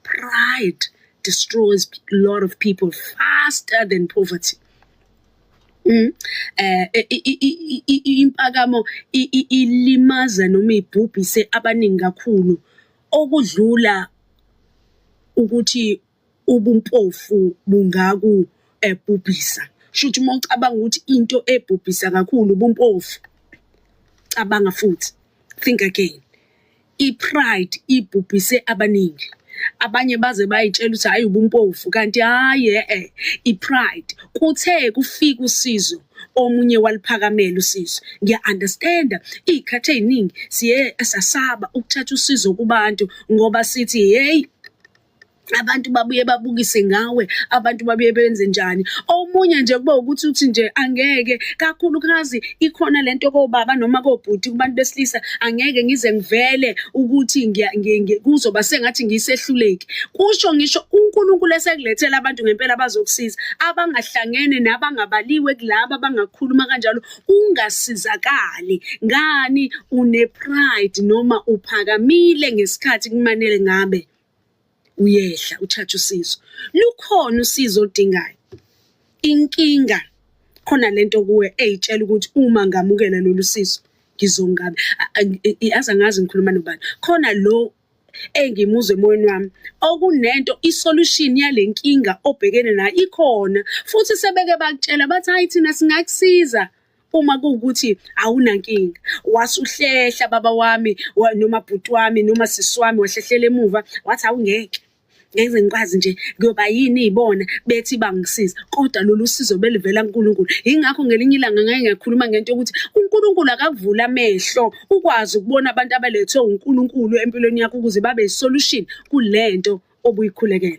pride destroys a lot of people faster than poverty. Impakamo ilimaza noma ibhubhise abaningi kakhulu okudlula ukuthi ubumpofu bungaku ebhubhisa. Shuthi uma ucabanga ukuthi into ebhubhisa kakhulu ubumpofu, cabanga futhi, think again. I-pride ibhubhise abaningi. Abanye baze bayitshela ukuthi hayi ubumpofu kanti hayi i-pride kuthe kufika usizo omunye waliphakamela usizo. Ngiya-understanda iy'khathi ey'ningi siye sasaba ukuthatha usizo kubantu ngoba sithi hey abantu babuye babukise ngawe, abantu babuye benze njani. Omunye nje kuba ukuthi uthi nje angeke kakhulukazi ikhona lento kobaba noma kobhuti kubantu besilisa angeke ngize ngivele ukuthi kuzoba sengathi ngisehluleki. Kusho ngisho uNkulunkulu esekulethela abantu ngempela bazokusiza abangahlangene nabangabaliwe kulabo abangakhuluma kanjalo ungasizakali. Ngani? Une-pride noma uphakamile ngesikhathi kumanele ngabe uyehla uthatha usizo. Lukhona usizo oludingayo. Inkinga khona lento kuwe eyitshela ukuthi uma ngamukela lolu sizo ngizongabe azangazi ngikhuluma nobani. Khona lo engimuzwe emoyeni wami okunento isolution yale nkinga obhekene nayo ikhona futhi sebeke bakutshela bathi hayi thina singakusiza. Uma kuwukuthi awunankinga wasuhlehla baba wami noma bhuti wami noma sisi wami wahlehlela emuva wathi awungeke ngeze ngikwazi nje kuyoba yini ibona bethi bangisiza kodwa lolu sizo belivela kuNkulunkulu. Ingakho ngelinye ilanga ngeke ngikhuluma ngento ukuthi uNkulunkulu akakuvula amehlo ukwazi ukubona abantu abalethwe uNkulunkulu empilweni yakho ukuze babe isolution kulento obuyikhulekela.